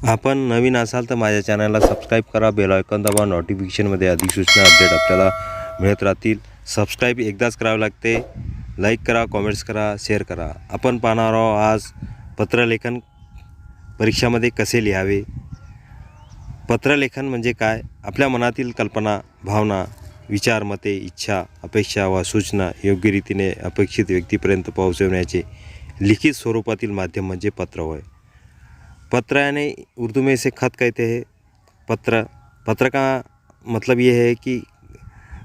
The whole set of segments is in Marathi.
आपण नवीन असाल तर माझ्या चॅनलला सबस्क्राईब करा, बेल आयकॉन दाबा, नोटिफिकेशनमध्ये अधिक सूचना अपडेट आपल्याला मिळत राहतील। सबस्क्राईब एकदाच करावे लागते। लाईक करा, कमेंट्स करा, शेअर करा। आपण पाहणार आहोत आज पत्रलेखन परीक्षामध्ये कसे लिहावे। पत्रलेखन म्हणजे काय? आपल्या मनातील कल्पना, भावना, विचार, मते, इच्छा, अपेक्षा व सूचना योग्य रीतीने अपेक्षित व्यक्तीपर्यंत पोहोचवण्याचे लिखित स्वरूपातील माध्यम म्हणजे पत्र होय। पत्र यानी उर्दू में इसे खत कहते हैं। पत्र का मतलब ये है कि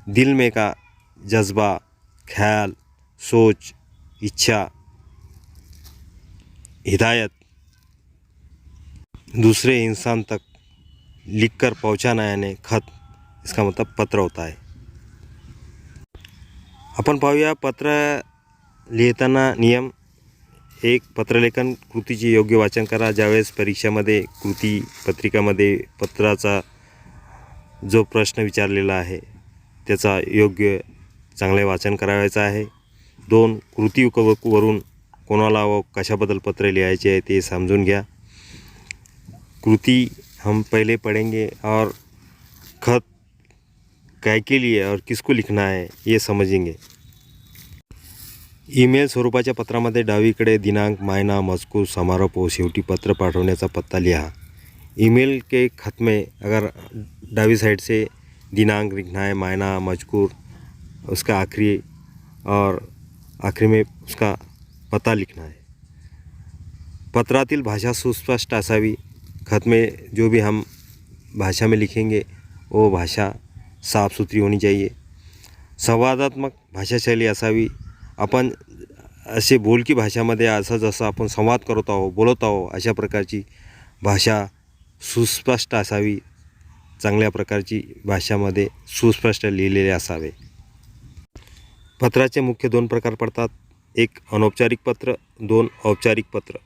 दिल में का जज्बा, ख्याल, सोच, इच्छा, हिदायत दूसरे इंसान तक लिखकर पहुंचाना यानी खत, इसका मतलब पत्र होता है। आपण पाहूया पत्र लिहिताना नियम। एक, पत्रलेखन कृतीचे योग्य वाचन करा। ज्यावेळेस परीक्षामध्ये कृती पत्रिकामध्ये पत्राचा जो प्रश्न विचारलेला आहे त्याचा योग्य चांगले वाचन करायचं आहे। 2, कृती वरून कोणाला व कशाबद्दल पत्र लिहायचे आहे ते समजून घ्या। कृती हम पहले पढ़ेंगे और खत काय के लिए और किसको लिखना है ये समझेंगे। ईमेल स्वरूपाच्या पत्रामध्ये डावीकडे दिनांक, महिना, मजकूर, समारोप व शेवटी पत्र पाठवण्याचा पत्ता लिहा। ईमेल के खत में अगर डावी साइड से दिनांक लिखना है, महीना, मजकूर, उसका आखिरी और आखिरी में उसका पता लिखना है। पत्रातील भाषा सुस्पष्ट असावी। खत में जो भी हम भाषा में लिखेंगे वो भाषा साफ सुथरी होनी चाहिए। संवादात्मक भाषाशैली असावी। आपण असे बोलकी भाषामध्ये असं जसं आपण संवाद करत आहोत, बोलत आहोत अशा प्रकारची भाषा सुस्पष्ट असावी। चांगल्या प्रकारची भाषामध्ये सुस्पष्ट लिहिलेले असावे। पत्राचे मुख्य 2 प्रकार पडतात। 1, अनौपचारिक पत्र, 2, औपचारिक पत्र।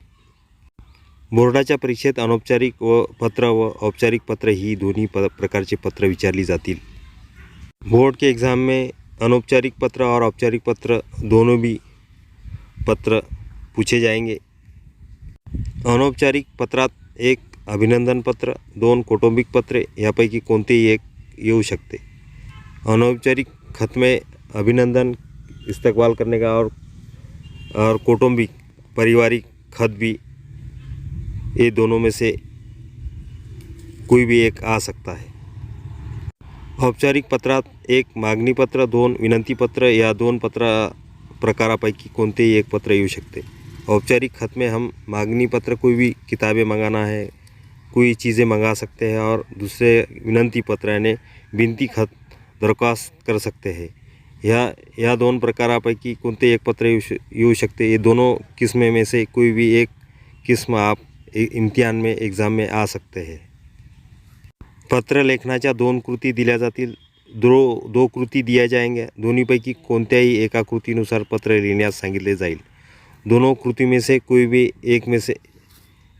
बोर्डाच्या परीक्षेत अनौपचारिक व औपचारिक पत्र ही दोन्ही प्रकारचे पत्र विचारली जातील। बोर्ड के एग्ज़ाम में अनौपचारिक पत्र और औपचारिक पत्र दोनों भी पत्र पूछे जाएंगे। अनौपचारिक पत्रात 1, अभिनंदन पत्र, 2, कौटुंबिक पत्रे यापैकी कोणतेही एक येऊ शकते। अनौपचारिक खत में अभिनंदन इस्तकबाल करने का और कौटुंबिक पारिवारिक खत भी, ये दोनों में से कोई भी एक आ सकता है। औपचारिक पत्रात 1, मागणी पत्र, 2, विनंती पत्र या 2 प्रकारापैकी कोणतेही एक पत्र येऊ शकते। औपचारिक खत में हम मांगनी पत्र कोई भी किताबें मंगाना है, कोई चीज़ें मंगा सकते हैं, और दूसरे विनंती पत्र यानी विनती खत दरख्वास्त कर सकते हैं। या 2 प्रकारापैकी कोणते एक पत्र येऊ शकते। ये दोनों किस्में में से कोई भी एक किस्म आप इम्तिहान में एग्ज़ाम में आ सकते हैं। पत्र लेखनाच्या 2 कृती दिल्या जातील। 2 कृती दिया जाएंगे। दोन्हीपैकी कोणत्याही एका कृतीनुसार पत्र लिहिण्यास सांगितले जाईल। दोनों कृती में से कोई भी एक में से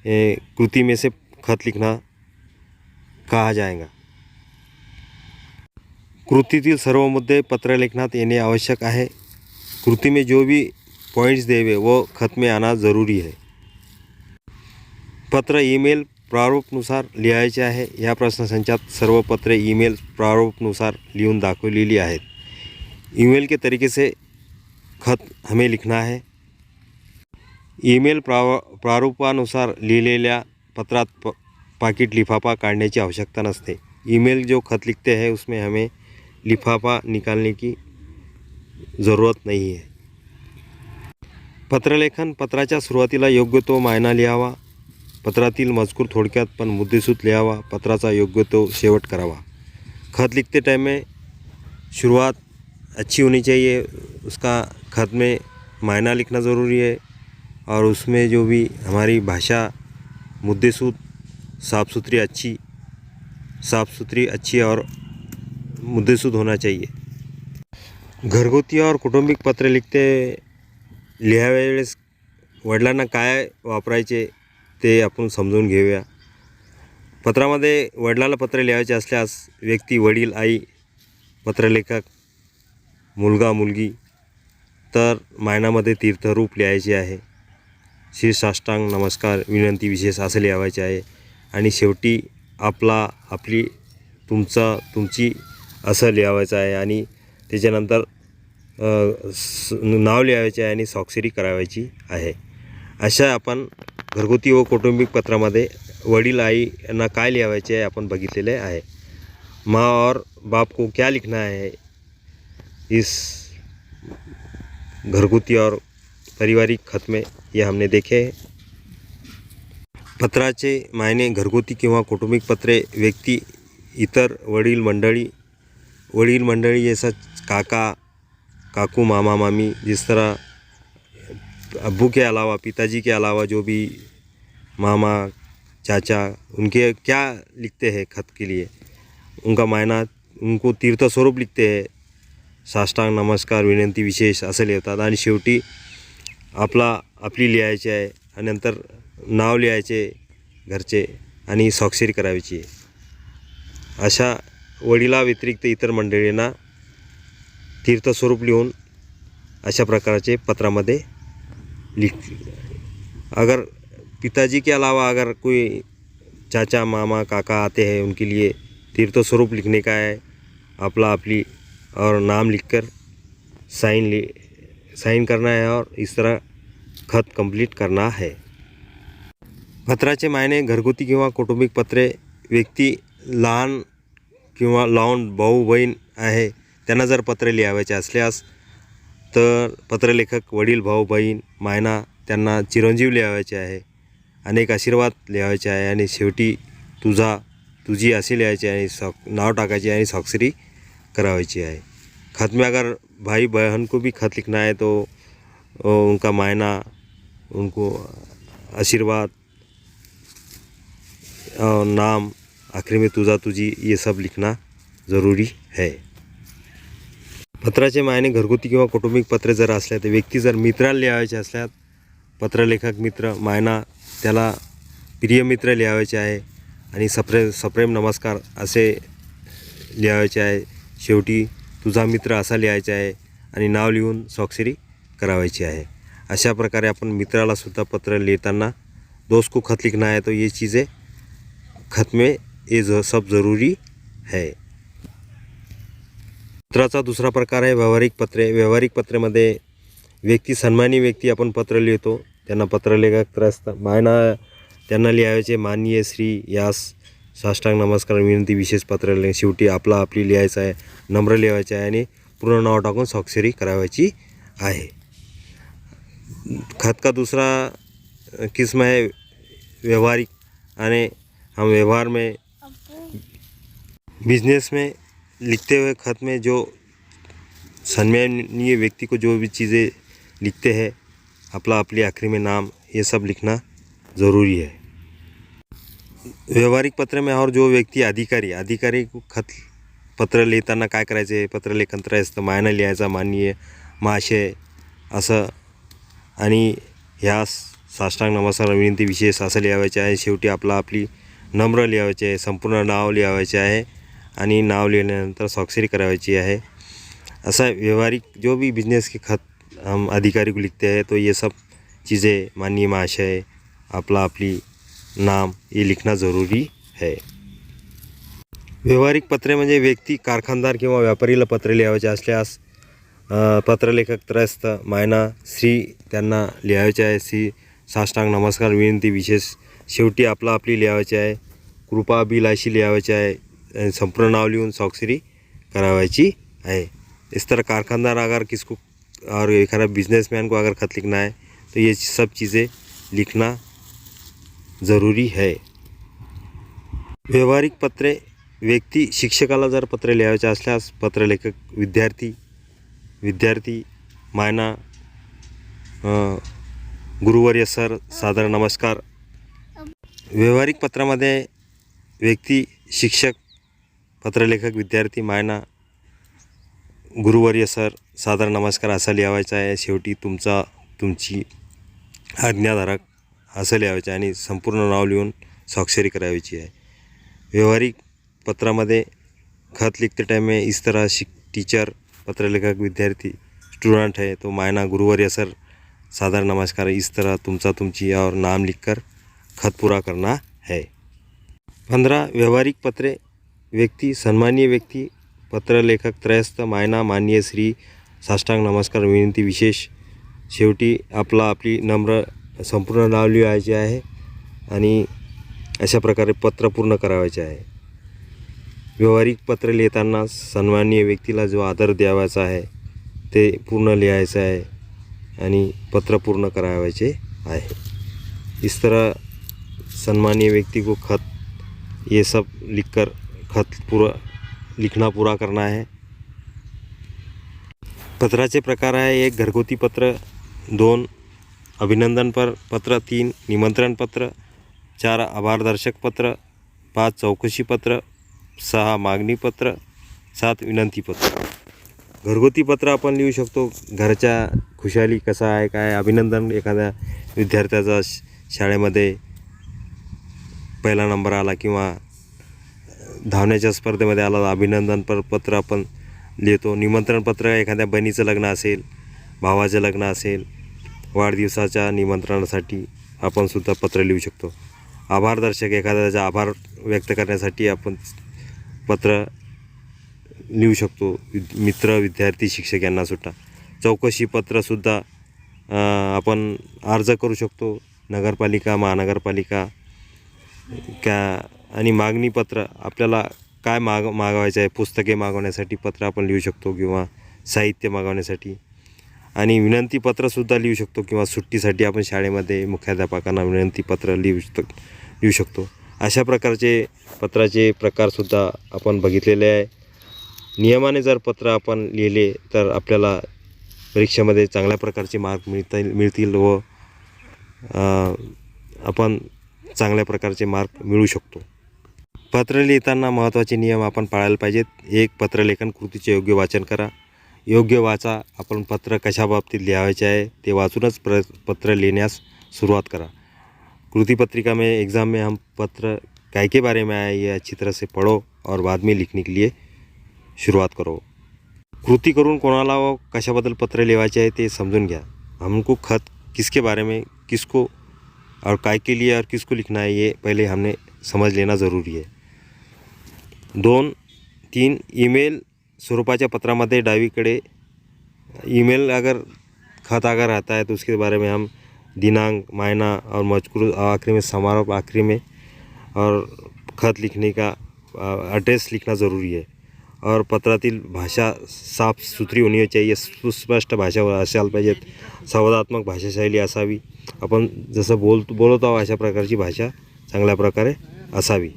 कृति में से खत लिखना कहा जाएगा। कृतीतील सर्व मुद्दे पत्रलेखनात येणे आवश्यक आहे। कृती में जो भी पॉइंट्स देवे वो खत में आना ज़रूरी है। पत्र ईमेल प्रारूपानुसार लिहायचे आहे। या प्रश्नसंचात सर्व पत्रे ईमेल प्रारूपानुसार लिहून दाखवलेली आहेत। ईमेल के तरीके से खत हमें लिखना है। ईमेल प्रारूपानुसार लिहिलेल्या पत्रात पाकिट लिफाफा काढण्याची आवश्यकता नसते। ईमेल जो खत लिखते हैं उसमें हमें लिफाफा निकालने की ज़रूरत नहीं है। पत्रलेखन पत्राच्या सुरुवातीला योग्य तो मायना लिहावा। पत्रातील मजकूर थोडक्यात पण मुद्देसूद लिहावा। पत्राचा योग्य तो शेवट करावा। खत लिखते टाइम में शुरुआत अच्छी होनी चाहिए। उसका खत में मायना लिखना ज़रूरी है, और उसमें जो भी हमारी भाषा मुद्देसूद साफ़ सुथरी अच्छी और मुद्देसूद होना चाहिए। घरगुती और कौटुंबिक पत्र लिहाव्या वेळेस वडिलांना काय वापरायचे ते आपण समजून घेऊया। पत्रामध्ये वडिलांना पत्र लिहायचे असल्यास व्यक्ती वडील, आई, पत्रलेखक, मुलगा, मुलगी, तर मायनामध्ये तीर्थरूप लिहायचे आहे। शीर्षाष्टांग, नमस्कार, विनंती, विशेष असं लिहायचे आहे। आणि शेवटी आपली तुमची असं लिहावायचं आहे आणि त्याच्यानंतर नाव लिहायचे आहे आणि स्वाक्षरी करावायची आहे. अशा आपण घरगुती व कौटुंबिक पत्रामध्ये वडील आई यांना काय लिहावायचे आहे आपण बघितलेले आहे. माँ और बाप को क्या लिखना है इस घरगुती और पारिवारिक खत में, ये हमने देखे हैं. पत्राचे मायने घरगुती किंवा कौटुंबिक पत्रे व्यक्ती इतर वडील मंडळी जैसा काका काकू मामा मामी, जिस तरह अब्बू के अलावा पिताजी के अलावा जो भी मामा चाचा उनके क्या लिखते हैं खत के लिए, उनका मायना उनको तीर्थस्वरूप लिखते हैं. साष्टांग नमस्कार विनंती विशेष असं लिहितात आणि शेवटी आपली लिहायची आहे आणि नंतर नाव लिहायचे घरचे आणि स्वाक्षरी करायची. अशा वडिला व्यतिरिक्त इतर मंडळींना तीर्थस्वरूप लिहून अशा प्रकारचे पत्रामध्ये अगर पिताजी के अलावा अगर कोई चाचा मामा काका आते हैं उनके लिए तीर्थस्वरूप लिखने का है, अपनी और नाम लिखकर साइन करना है और इस तरह खत कंप्लीट करना है. पत्राचे मायने घरगुती किंवा कौटुंबिक पत्रे व्यक्ती लहान किंवा लहान भाऊ बहीण आहे त्यांना जर पत्र लिहावायचे असल्यास तर पत्रलेखक वडील भाऊ बहीण मायना त्यांना चिरंजीव लिहावायचे आहे, अनेक आशीर्वाद लिहावायचे आहे आणि शेवटी तुझी असे लिहायचे आहे, नाव टाकायचे आणि स्वाक्षरी करावायची है. खत में अगर भाई बहन को भी खत लिखना है तो उनका मायना, उनको आशीर्वाद और नाम, आखिर में तुझी, ये सब लिखना ज़रूरी है. पत्राचे मायने घरगुती किंवा कौटुंबिक पत्रे जर असल्या तर व्यक्ती जर मित्राला लिहावायचे असल्यास पत्रलेखक मित्र मायना त्याला प्रिय मित्र लिहावायचे आहे आणि सप्रेम नमस्कार असे लिहावायचे आहे. शेवटी तुझा मित्र असा लिहायचा आहे आणि नाव लिहून स्वाक्षरी करावायची आहे. अशा प्रकारे आपण मित्राला सुद्धा पत्र लिहिताना दोस्त को खत लिखना है तो ये चीज़ें खत में ये सब ज़रूरी है. पत्राचा दुसरा प्रकार आहे व्यावहारिक पत्रे. व्यावहारिक पत्रेमध्ये सन्मानी व्यक्ती आपण पत्र लिहितो त्यांना पत्रलेखक त्रस्त मायना त्यांना लिहायचे माननीय श्री यास साष्टांग नमस्कार विनंती विशेष पत्र शेवटी आपली लिहायचं आहे, नम्र लिहायचं आहे आणि पूर्ण नाव टाकून स्वाक्षरी करावायची आहे. खत का दूसरा किस्म है व्यवहारिक, यानी हम व्यवहार में बिजनेस में लिखते हुए खत में जो सम्मानीय व्यक्ति को जो भी चीज़ें लिखते हैं अपनी आखिरी में नाम, ये सब लिखना ज़रूरी है. व्यवहारिक पत्र में और जो व्यक्ती अधिकारी को खत पत्र लिहिताना काय करायचे, पत्रलेखन त्रयस्थ मायना लिहायचा माननीय महाशय असं आणि ह्या साष्टांग नमस्कार विनंती विशेष असं लिहायचे आहे. शेवटी आपली नम्र लिहायचे आहे, संपूर्ण नाव लिहायचे आहे आणि नाव लिहिल्यानंतर स्वाक्षरी करावायची आहे. ऐसा व्यवहारिक जो भी बिजनेस के खत हम अधिकारी को लिखते हैं तो ये सब चीज़ें माननीय महाशय अपनी नाम ये लिखना ज़रूरी है. व्यवहारिक पत्रे म्हणजे व्यक्ती कारखानदार किंवा व्यापारीला पत्र लिहायचे असल्यास पत्रलेखक त्रयस्थ मायना श्री त्यांना लिहायचे आहे. श्री साष्टांग नमस्कार विनंती विशेष शेवटी आपली लिहायची आहे, कृपा बिल अशी लिहायची आहे, संपूर्ण नाव लिहून स्वाक्षरी करावायची है. इस तरह कारखानदार अगर किसको और एक बिजनेसमैन को अगर खत लिखना है तो ये सब चीज़ें लिखना ज़रूरी है. व्यवहारिक पत्रे व्यक्ती शिक्षकाला जर पत्र लिहायचे असल्यास पत्रलेखक विद्यार्थी मायना गुरुवर्य सर सादर नमस्कार. व्यवहारिक पत्रामध्ये व्यक्ती शिक्षक पत्रलेखक विद्यार्थी मायना गुरुवर्य सर सादर नमस्कार असा लिहायचा आहे. शेवटी तुमची आज्ञाधारक असं लिहायचं आणि संपूर्ण नाव लिहून स्वाक्षरी करायची आहे. व्यवहारिक पत्रामध्ये खत लिखते टाइम में इस तरह टीचर पत्रलेखक विद्यार्थी स्टूडेंट है तो मायना गुरुवर्य सर सादर नमस्कार, इस तरह तुमची और नाम लिखकर खत पूरा करना है. 15 व्यावहारिक पत्रे. व्यक्ती सन्माननीय व्यक्ती, पत्रलेखक त्रयस्थ, मायना, माननीय श्री, साष्टांग नमस्कार, विनंती विशेष. शेवटी आपली नम्र संपूर्ण नाव लिहायचे आहे आणि अशा प्रकारे पत्र पूर्ण करावायचे आहे. व्यावहारिक पत्र लिहिताना सन्माननीय व्यक्तीला जो आदर द्यावाचा आहे ते पूर्ण लिहायचं आहे आणि पत्र पूर्ण करावायचे आहे. इस तरह सन्माननीय व्यक्ति को खत ये सब लिखकर लिखना पूरा करना है. पत्राचे प्रकार आहे: 1 घरगुती पत्र, 2 अभिनंदन पत्र, 3 निमंत्रण पत्र, 4 आभारदर्शक पत्र, 5 चौकशी पत्र, 6 मागणी पत्र, 7 विनंती पत्र. घरगुती पत्र आपण लिहू शकतो घरच्या खुशाली कसा आहे काय, अभिनंदन, एखाद्या विद्यार्थ्याचा शाळेमध्ये पहिला नंबर आला किंवा धावण्याच्या स्पर्धेमध्ये आला, अभिनंदन पत्र आपण लिहितो. निमंत्रण पत्र एखाद्या बहिणीचं लग्न असेल, भावाचं लग्न असेल, वाढदिवसाच्या निमंत्रणासाठी आपण सुद्धा पत्र लिहू शकतो. आभारदर्शक एखाद्याचा आभार व्यक्त करण्यासाठी आपण पत्र लिहू शकतो, मित्र, विद्यार्थी, शिक्षक यांना सुद्धा. चौकशी पत्रसुद्धा आपण अर्ज करू शकतो, नगरपालिका, महानगरपालिका आणि मागणी पत्र आपल्याला काय मागवायचं आहे, पुस्तके मागवण्यासाठी पत्र आपण लिहू शकतो किंवा साहित्य मागवण्यासाठी. आणि विनंती पत्रसुद्धा लिहू शकतो किंवा सुट्टीसाठी आपण शाळेमध्ये मुख्याध्यापकांना विनंती पत्र लिहू शकतो. अशा प्रकारचे पत्राचे प्रकारसुद्धा आपण बघितलेले आहे. नियमाने जर पत्र आपण लिहिले तर आपल्याला परीक्षेमध्ये चांगल्या प्रकारचे मार्क मिळतील व आपण चांगल्या प्रकारचे मार्क मिळू शकतो. पत्र लिहिताना महत्त्वाचे नियम आपण पाळायला पाहिजेत. 1 पत्रलेखन कृतीचे योग्य वाचन करा. योग्य वाचा. आपण पत्र कशा बाबतीत लिहायचे आहे ते वाचूनच पत्र लिहिण्यास सुरुवात करा. कृति पत्रिका में एग्ज़ाम में हम पत्र काय के बारे में आए ये अच्छी तरह से पढ़ो और बाद में लिखने के लिए सुरुवात करो. कृती करून कोणाला व कशाबद्दल पत्र लिहायचे आहे ते समजून घ्या. हमको खत किसके बारे में, किसको और काय के लिए और किसको लिखना है ये पहले हमने समझ लेना ज़रूरी है. 2-3 ईमेल स्वरूपाच्या पत्रामध्ये डावीकडे ईमेल खत अगर आता है तो उसके बारे में हम दिनांक, मायना और मजकूर आखिरी में, समारोह आखिरी में, और खत लिखने का एड्रेस लिखना ज़रूरी है. और पत्रातील भाषा साफ सुथरी होनी चाहिए, सुस्पष्ट भाषा असायला पाहिजेत, संवादात्मक भाषाशैली असावी. आपण जसं बोलत आहोत अशा प्रकारची भाषा चांगल्या प्रकारे असावी.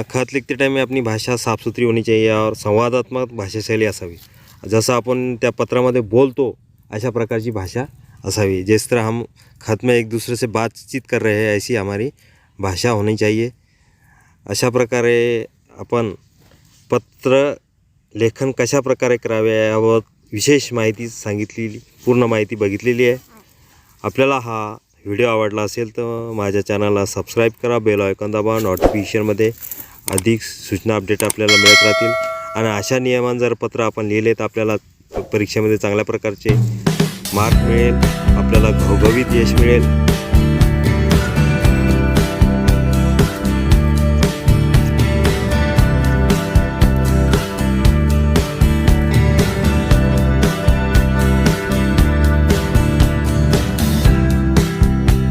खत लिखते टाइम में अपनी भाषा साफ सुथरी होनी चाहिए और संवादात्मक भाषाशैली असावी. जसं आपण त्या पत्रामध्ये बोलतो अशा प्रकारची भाषा असावी. जिस तरह हम खत में एक दूसरे से बातचीत कर रहे हैं ऐसी हमारी भाषा होनी चाहिए. अशा प्रकारे आपण पत्र लेखन कशा प्रकारे करावे यावर विशेष माहिती सांगितलेली, पूर्ण माहिती बघितलेली आहे. आपल्याला हा व्हिडिओ आवडला असेल तर माझ्या चॅनलला सबस्क्राईब करा, बेल आयकॉन दाबा. नोटिफिकेशनमध्ये अधिक सूचना अपडेट आपल्याला मिळत राहतील. आणि अशा नियमांनी जर पत्र आपण लिहिले तर आपल्याला परीक्षेमध्ये चांगल्या प्रकारचे मार्क मिळेल, आपल्याला घवघवीत यश मिळेल.